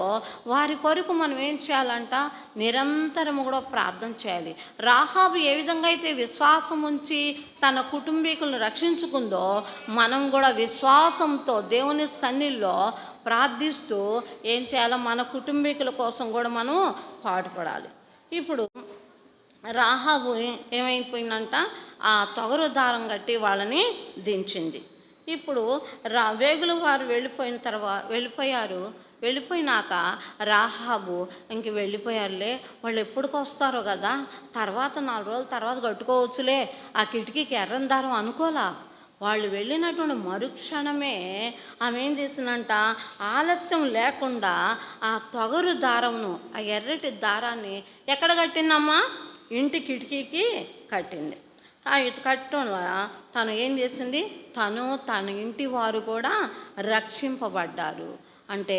వారి కొరకు మనం ఏం చేయాలంట, నిరంతరం కూడా ప్రార్థన చేయాలి. రాహాబు ఏ విధంగా అయితే విశ్వాసం ఉంచి తన కుటుంబీకులను రక్షించుకుందో మనం కూడా విశ్వాసంతో దేవుని సన్నిధిలో ప్రార్థిస్తూ ఏం చేయాలో మన కుటుంబీకుల కోసం కూడా మనం పాటుపడాలి. ఇప్పుడు రాహాబు ఏమైపోయిందంట, ఆ తొగరు దారం కట్టి వాళ్ళని దించింది. ఇప్పుడు వేగులు వారు వెళ్ళిపోయినాక రాహాబు ఇంక వెళ్ళిపోయారులే, వాళ్ళు ఎప్పటికి వస్తారో కదా, తర్వాత 4 రోజుల తర్వాత కట్టుకోవచ్చులే ఆ కిటికీకి ఎర్రని దారం అనుకోలా. వాళ్ళు వెళ్ళినటువంటి మరుక్షణమే ఆమె ఏం చేసిందంట, ఆలస్యం లేకుండా ఆ తొగరు దారమును, ఆ ఎర్రటి దారాన్ని ఎక్కడ కట్టిందమ్మా? ఇంటి కిటికీకి కట్టింది. కట్టడం తను ఏం చేసింది, తన ఇంటి వారు కూడా రక్షింపబడ్డారు. అంటే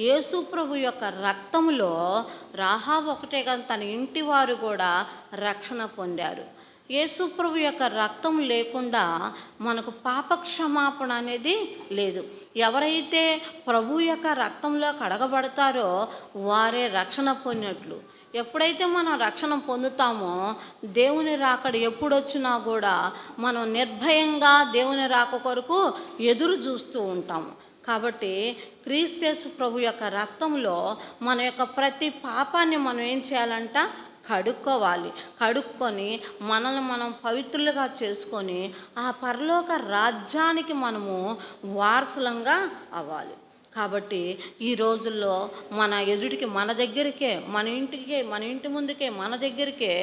యేసు ప్రభు యొక్క రక్తములో రాహాబు ఒకటే కాదు, తన ఇంటి వారు కూడా రక్షణ పొందారు. యేసు ప్రభు యొక్క రక్తం లేకుండా మనకు పాపక్షమాపణ అనేది లేదు. ఎవరైతే ప్రభు యొక్క రక్తంలో కడగబడతారో వారే రక్షణ పొందినట్లు. ఎప్పుడైతే మనం రక్షణ పొందుతామో దేవుని రాకడ ఎప్పుడొచ్చినా కూడా మనం నిర్భయంగా దేవుని రాక కొరకు ఎదురు చూస్తూ ఉంటాము. కాబట్టి క్రీస్తు ప్రభు యొక్క రక్తంలో మన యొక్క ప్రతి పాపాన్ని మనం ఏం చేయాలంట, కడుక్కోవాలి. కడుక్కొని మనల్ని మనం పవిత్రులుగా చేసుకొని ఆ పరలోక రాజ్యానికి మనము వారసులంగా అవ్వాలి. కాబట్టి ఈ రోజుల్లో మన ఎదుటికి, మన దగ్గరికే, మన ఇంటి ముందుకే, మన దగ్గరికే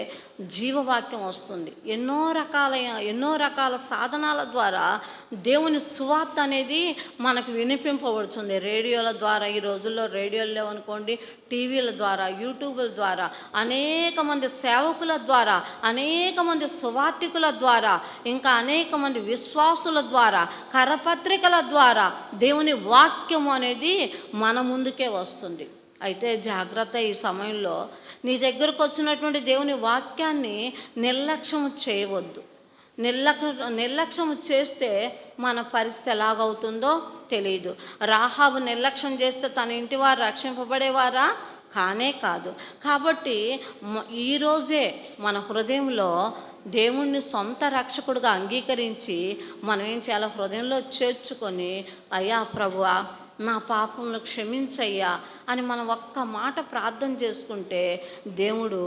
జీవవాక్యం వస్తుంది. ఎన్నో రకాల సాధనాల ద్వారా దేవుని సువార్త అనేది మనకు వినిపింపబడుతుంది. రేడియోల ద్వారా, ఈ రోజుల్లో రేడియోలు లేవనుకోండి, టీవీల ద్వారా, యూట్యూబ్ల ద్వారా, అనేక మంది సేవకుల ద్వారా, అనేక మంది సువార్తికుల ద్వారా, ఇంకా అనేక మంది విశ్వాసుల ద్వారా, కరపత్రికల ద్వారా దేవుని వాక్యము అనేది మన ముందుకే వస్తుంది. అయితే జాగ్రత్త, ఈ సమయంలో నీ దగ్గరకు వచ్చినటువంటి దేవుని వాక్యాన్ని నిర్లక్ష్యం చేయవద్దు. నిర్లక్ష్యం చేస్తే మన పరిస్థితి ఎలాగవుతుందో తెలియదు. రాహాబు నిర్లక్ష్యం చేస్తే తన ఇంటి వారు రక్షింపబడేవారా? కానే కాదు. కాబట్టి ఈరోజే మన హృదయంలో దేవుణ్ణి సొంత రక్షకుడిగా అంగీకరించి మనం ఏం చేయాలి? హృదయంలో చేర్చుకొని, అయ్యా ప్రభువా, నా పాపమును క్షమించయ్యా అని మనం ఒక్క మాట ప్రార్థన చేసుకుంటే దేవుడు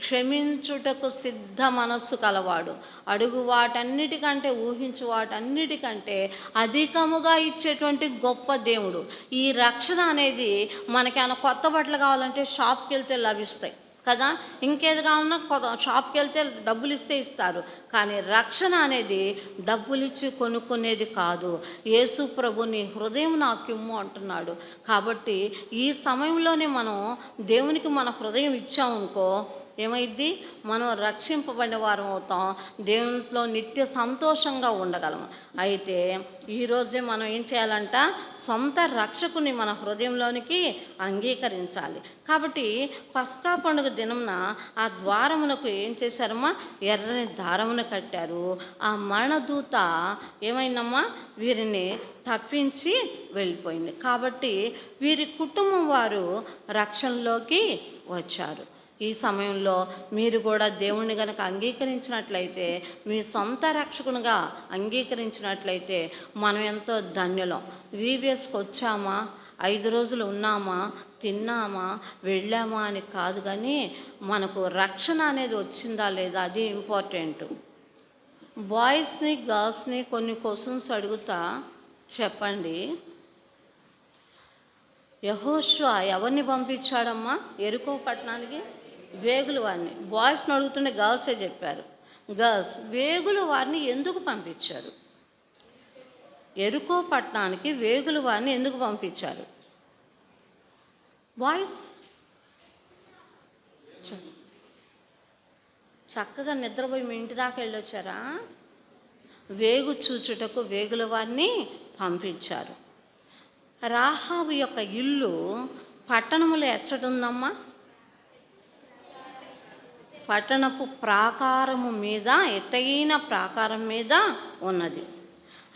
క్షమించుటకు సిద్ధ మనస్సు కలవాడు. అడుగు వాటన్నిటికంటే, ఊహించు వాటన్నిటికంటే అధికముగా ఇచ్చేటువంటి గొప్ప దేవుడు. ఈ రక్షణ అనేది మనకేమైనా కొత్త బట్టలు కావాలంటే షాప్కి వెళ్తే లభిస్తాయి కదా, ఇంకేది కావాలన్నా షాప్కి వెళ్తే డబ్బులు ఇస్తే ఇస్తారు. కానీ రక్షణ అనేది డబ్బులు ఇచ్చి కొనుక్కునేది కాదు. యేసు ప్రభు నీ హృదయం నాకిమ్ము అంటున్నాడు. కాబట్టి ఈ సమయంలోనే మనం దేవునికి మన హృదయం ఇచ్చామనుకో, ఏమైద్ది? మనం రక్షింపబడిన వారం అవుతాం, దేవునిలో నిత్య సంతోషంగా ఉండగలం. అయితే ఈరోజే మనం ఏం చేయాలంట? సొంత రక్షకుని మన హృదయంలోనికి అంగీకరించాలి. కాబట్టి పస్కా పండుగ దినంన ఆ ద్వారమునకు ఏం చేశారమ్మా? ఎర్రని దారమును కట్టారు. ఆ మరణదూత ఏమైందమ్మా? వీరిని తప్పించి వెళ్ళిపోయింది. కాబట్టి వీరి కుటుంబం వారు రక్షణలోకి వచ్చారు. ఈ సమయంలో మీరు కూడా దేవుణ్ణి కనుక అంగీకరించినట్లయితే, మీ సొంత రక్షకునిగా అంగీకరించినట్లయితే మనం ఎంతో ధన్యులం. VBSకి వచ్చామా, 5 రోజులు ఉన్నామా, తిన్నామా, వెళ్ళామా అని కాదు, కానీ మనకు రక్షణ అనేది వచ్చిందా లేదా, అది ఇంపార్టెంట్. బాయ్స్ని, గర్ల్స్ని కొన్ని క్వశ్చన్స్ అడుగుతా, చెప్పండి. యెహోషువ ఎవరిని పంపించాడమ్మా యెరికో పట్టణానికి? వేగులు వారిని. బాయ్స్ని అడుగుతుంటే గర్ల్సే చెప్పారు. గర్ల్స్, వేగులు వారిని ఎందుకు పంపించారు? యెరికో పట్టణానికి వేగులు వారిని ఎందుకు పంపించారు? బాయ్స్ చక్కగా నిద్రపోయి మీ ఇంటి దాకా వెళ్ళొచ్చారా? వేగు చూచుటకు వేగుల వారిని పంపించారు. రాహాబు యొక్క ఇల్లు పట్టణములో ఎచ్చడుందమ్మా? పట్టణపు ప్రాకారము మీద, ఎత్తైన ప్రాకారం మీద ఉన్నది.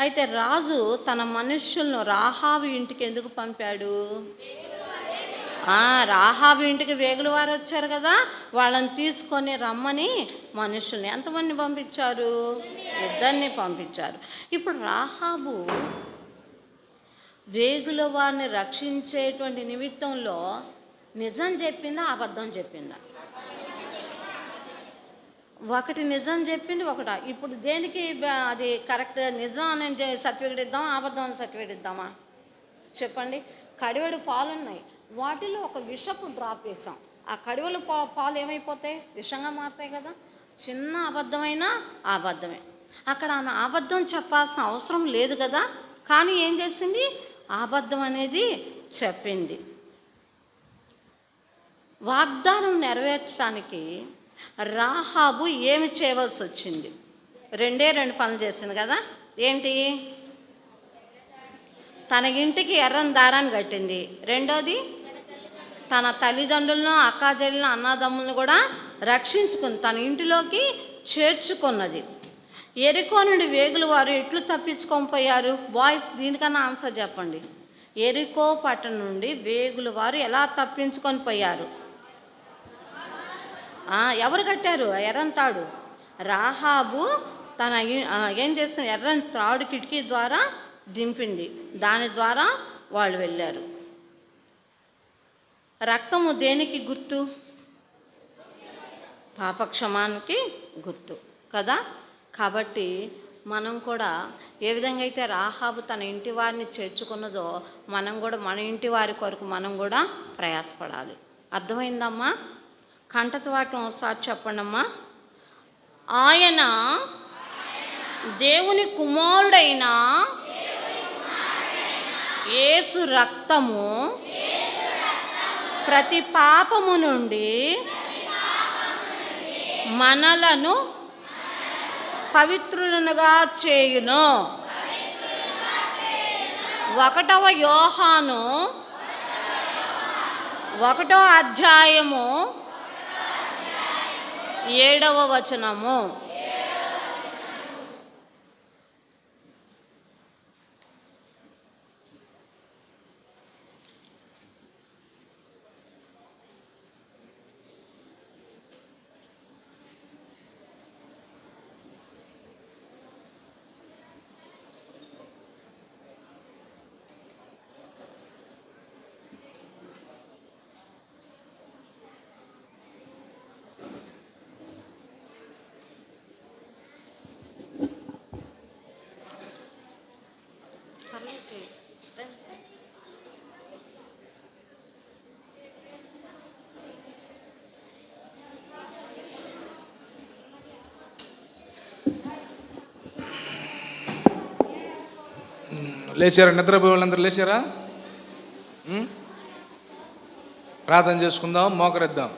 అయితే రాజు తన మనుష్యులను రాహాబు ఇంటికి ఎందుకు పంపాడు? రాహాబు ఇంటికి వేగుల వారు వచ్చారు కదా, వాళ్ళని తీసుకొని రమ్మని మనుషుల్ని ఎంతమంది పంపించారు? 2 పంపించారు. ఇప్పుడు రాహాబు వేగుల వారిని రక్షించేటువంటి నిమిత్తంలో నిజం చెప్పిందా, అబద్ధం చెప్పిందా? ఒకటి నిజం చెప్పింది, ఒకట. ఇప్పుడు దేనికి అది కరెక్ట్? నిజం అని సర్టిఫికేట్ ఇద్దామా, అబద్ధం అని సర్టిఫికేట్ ఇద్దామా? చెప్పండి. కడివెడు పాలు ఉన్నాయి, వాటిలో ఒక విషపు డ్రాప్ వేసాం. ఆ కడివెలు పాలు ఏమైపోతాయి? విషంగా మారుతాయి కదా. చిన్న అబద్ధమైనా అబద్ధమే. అక్కడ ఆమె అబద్ధం చెప్పాల్సిన అవసరం లేదు కదా, కానీ ఏం చేసింది? అబద్ధం అనేది చెప్పింది. వాగ్దానం నెరవేర్చడానికి రాహాబు ఏమి చేయవలసి వచ్చింది? 2 పనులు చేసింది కదా. ఏంటి? తన ఇంటికి ఎర్రని దారాన్ని కట్టింది. రెండోది, తన తల్లిదండ్రులను, అక్కాచెల్లెలను, అన్నదమ్ములను కూడా రక్షించుకుంది, తన ఇంటిలోకి చేర్చుకున్నది. యెరికో నుండి వేగుల వారు ఎట్లు తప్పించుకొని పోయారు? బాయ్స్, దీనికన్నా ఆన్సర్ చెప్పండి. యెరికో పట్టణం నుండి వేగుల వారు ఎలా తప్పించుకొని పోయారు? ఎవరు కట్టారు ఎర్రని తాడు? రాహాబు తన ఏం చేసిన ఎర్రని తాడు కిటికీ ద్వారా దింపింది, దాని ద్వారా వాళ్ళు వెళ్ళారు. రక్తము దేనికి గుర్తు? పాపక్షమానికి గుర్తు కదా. కాబట్టి మనం కూడా ఏ విధంగా అయితే రాహాబు తన ఇంటి వారిని చేర్చుకున్నదో మనం కూడా మన ఇంటి వారి కొరకు మనం కూడా ప్రయాసపడాలి. అర్థమైందమ్మా? కంఠత వాక్యం ఒకసారి చెప్పండమ్మా. ఆయన దేవుని కుమారుడైన యేసు రక్తము ప్రతి పాపము నుండి మనలను పవిత్రులనుగా చేయును. 1 యోహాను 1వ అధ్యాయము 7వ వచనము. లేచారా? నిద్రపోయే వాళ్ళందరూ లేచారా? ప్రార్థన చేసుకుందాం, మోకరిద్దాం.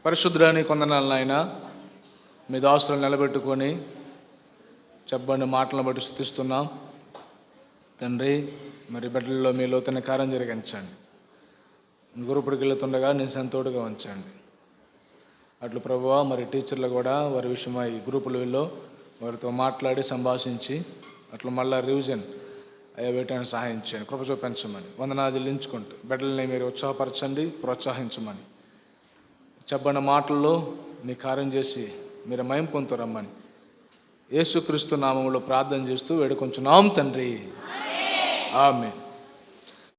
పరిశుద్ధుడా, నీ కొందనాలు నాయన. మీ దాసులను నిలబెట్టుకొని చెప్పండి మాటలను బట్టి స్తుతిస్తున్నాం తండ్రి. మరి బిడ్డల్లో మీ లోతైన కార్యం జరిగించండి. గురుపుడికి వెళ్తుండగా నీ సంతోడుగా ఉంచండి. అట్లు ప్రభువా, మరి టీచర్లు కూడా వారి విషయమై గ్రూపులలో వారితో మాట్లాడి సంభాషించి అట్లా మళ్ళీ రివిజన్ అయ్యా వేయటానికి సహాయం చేయండి, కృప చూపించమని వందనాలు చెల్లించుకుంటూ బిడ్డల్ని మీరు ఉత్సాహపరచండి, ప్రోత్సహించమని చెప్పబడిన మాటల్లో మీ కార్యం చేసి మీరు మహిమ పొందురమ్మని యేసుక్రీస్తు నామములో ప్రార్థన చేస్తూ వేడుకొంచున్నాం తండ్రి. ఆమేన్.